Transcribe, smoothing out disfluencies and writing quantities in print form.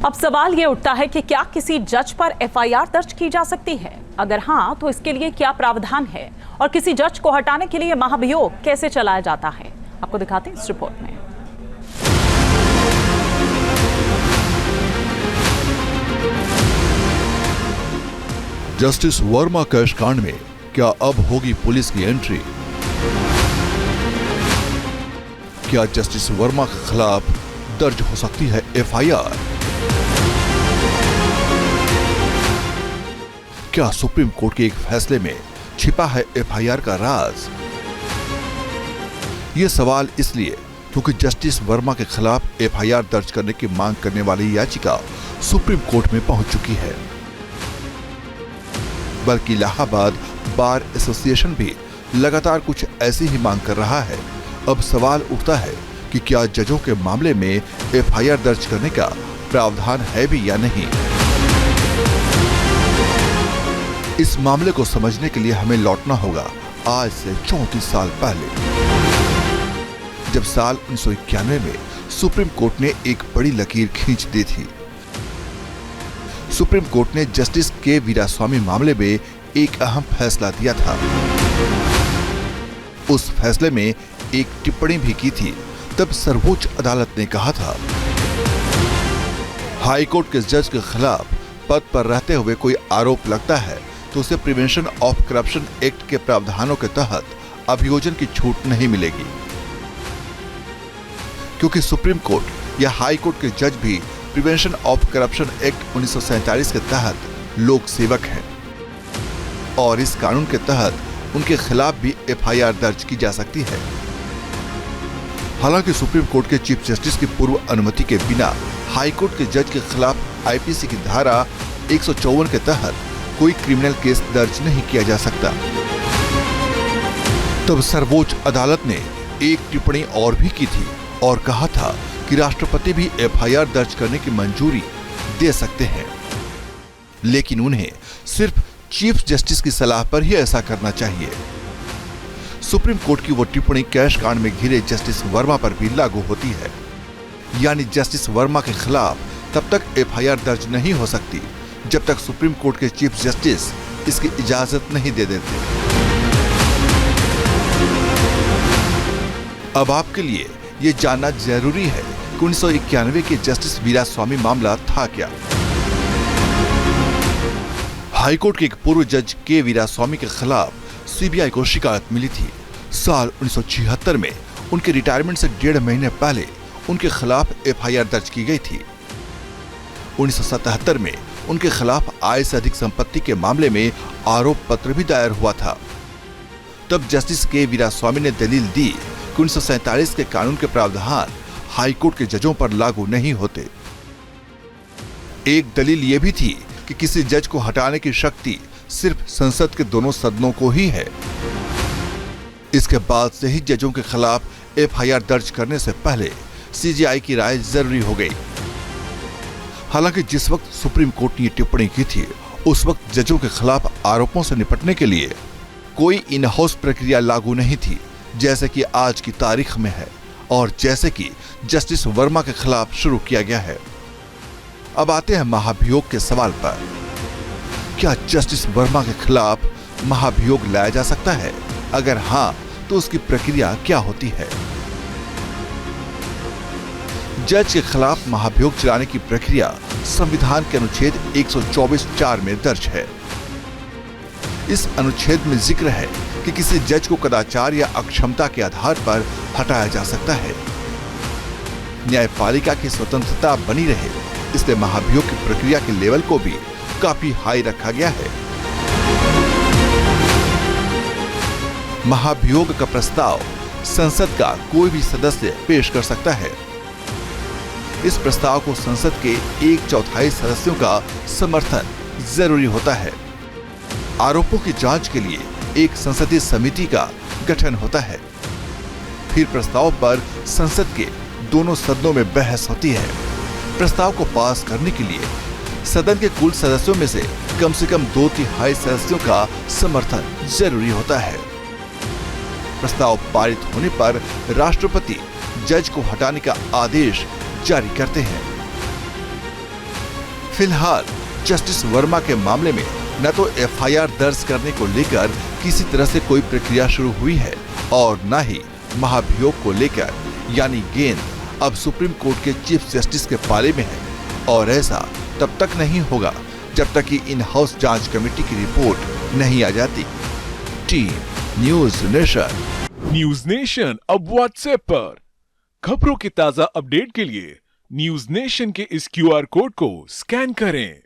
अब सवाल ये उठता है कि क्या किसी जज पर एफआईआर दर्ज की जा सकती है? अगर हाँ, तो इसके लिए क्या प्रावधान है और किसी जज को हटाने के लिए महाभियोग कैसे चलाया जाता है? आपको दिखाते हैं इस रिपोर्ट में। जस्टिस वर्मा कैश कांड में क्या अब होगी पुलिस की एंट्री? क्या जस्टिस वर्मा के खिलाफ दर्ज हो सकती है एफआईआर? क्या सुप्रीम कोर्ट के एक फैसले में छिपा है एफआईआर का राज? ये सवाल इसलिए क्योंकि जस्टिस वर्मा के खिलाफ एफआईआर दर्ज करने की मांग करने वाली याचिका सुप्रीम कोर्ट में पहुंच चुकी है। बल्कि इलाहाबाद बार एसोसिएशन भी लगातार कुछ ऐसी ही मांग कर रहा है। अब सवाल उठता है कि क्या जजों के मामले में एफआईआर दर्ज करने का प्रावधान है भी या नहीं। इस मामले को समझने के लिए हमें लौटना होगा आज से 34 साल पहले, जब साल 1991 में सुप्रीम कोर्ट ने एक बड़ी लकीर खींच दी थी। सुप्रीम कोर्ट ने जस्टिस के वीरास्वामी मामले में एक अहम फैसला दिया था। उस फैसले में एक टिप्पणी भी की थी। तब सर्वोच्च अदालत ने कहा था, हाई कोर्ट के जज के खिलाफ पद पर रहते हुए कोई आरोप लगता है तो उसे प्रिवेंशन ऑफ करप्शन एक्ट के प्रावधानों के तहत अभियोजन की छूट नहीं मिलेगी, क्योंकि सुप्रीम कोर्ट या हाई कोर्ट के जज भी प्रिवेंशन ऑफ करप्शन एक्ट 1947 के तहत लोक सेवक हैं और इस कानून के तहत उनके खिलाफ भी एफआईआर दर्ज की जा सकती है। हालांकि सुप्रीम कोर्ट के चीफ जस्टिस की पूर्व अनुमति के बिना हाई कोर्ट के जज के खिलाफ आईपीसी की धारा 154 के तहत कोई क्रिमिनल केस दर्ज नहीं किया जा सकता। तब सर्वोच्च अदालत ने एक टिप्पणी और भी की थी और कहा था कि राष्ट्रपति भी एफआईआर दर्ज करने की मंजूरी दे सकते हैं, लेकिन उन्हें सिर्फ चीफ जस्टिस की सलाह पर ही ऐसा करना चाहिए। सुप्रीम कोर्ट की वो टिप्पणी कैश कांड में घिरे जस्टिस वर्मा पर भी लागू होती है, यानी जस्टिस वर्मा के खिलाफ तब तक एफआईआर दर्ज नहीं हो सकती जब तक सुप्रीम कोर्ट के चीफ जस्टिस इसकी इजाजत नहीं दे देते। अब आपके लिए ये जानना जरूरी है कि 1991 के जस्टिस वीरास्वामी मामला था क्या। हाईकोर्ट के एक पूर्व जज के वीरास्वामी के खिलाफ सीबीआई को शिकायत मिली थी। साल 1976 में उनके रिटायरमेंट से 1.5 महीने पहले उनके खिलाफ एफआईआर दर्ज की गई थी। 1977 में उनके खिलाफ आय से अधिक संपत्ति के मामले में आरोप पत्र भी दायर हुआ था। तब जस्टिस के वीरास्वामी ने दलील दी कि 1947 के कानून के प्रावधान हाईकोर्ट के जजों पर लागू नहीं होते। एक दलील यह भी थी कि किसी जज को हटाने की शक्ति सिर्फ संसद के दोनों सदनों को ही है। इसके बाद से ही जजों के खिलाफ एफआईआर दर्ज करने से पहले सीजीआई की राय जरूरी हो गई। हालांकि जिस वक्त सुप्रीम कोर्ट ने ये टिप्पणी की थी, उस वक्त जजों के खिलाफ आरोपों से निपटने के लिए कोई इन हाउस प्रक्रिया लागू नहीं थी, जैसे कि आज की तारीख में है और जैसे कि जस्टिस वर्मा के खिलाफ शुरू किया गया है। अब आते हैं महाभियोग के सवाल पर। क्या जस्टिस वर्मा के खिलाफ महाभियोग लाया जा सकता है? अगर हाँ, तो उसकी प्रक्रिया क्या होती है? जज के खिलाफ महाभियोग चलाने की प्रक्रिया संविधान के अनुच्छेद 124(4) में दर्ज है। इस अनुच्छेद में जिक्र है कि किसी जज को कदाचार या अक्षमता के आधार पर हटाया जा सकता है। न्यायपालिका की स्वतंत्रता बनी रहे, इसलिए महाभियोग की प्रक्रिया के लेवल को भी काफी हाई रखा गया है। महाभियोग का प्रस्ताव संसद का कोई भी सदस्य पेश कर सकता है। इस प्रस्ताव को संसद के 1/4 सदस्यों का समर्थन जरूरी होता है। आरोपों की जांच के लिए एक संसदीय समिति का गठन होता है। फिर प्रस्ताव पर संसद के दोनों सदनों में बहस होती है। प्रस्ताव को पास करने के लिए सदन के कुल सदस्यों में से कम 2/3 सदस्यों का समर्थन जरूरी होता है। प्रस्ताव पारित होने पर राष्ट्रपति जज को हटाने का आदेश जारी करते हैं। फिलहाल जस्टिस वर्मा के मामले में न तो एफआईआर दर्ज करने को लेकर किसी तरह से कोई प्रक्रिया शुरू हुई है और न ही महाभियोग को लेकर यानी गेंद अब सुप्रीम कोर्ट के चीफ जस्टिस के पाले में है और ऐसा तब तक नहीं होगा जब तक कि इन हाउस जांच कमेटी की रिपोर्ट नहीं आ जाती। Team news nation. News nation अब व्हाट्सएप पर खबरों के ताजा अपडेट के लिए न्यूज़ नेशन के इस क्यूआर कोड को स्कैन करें।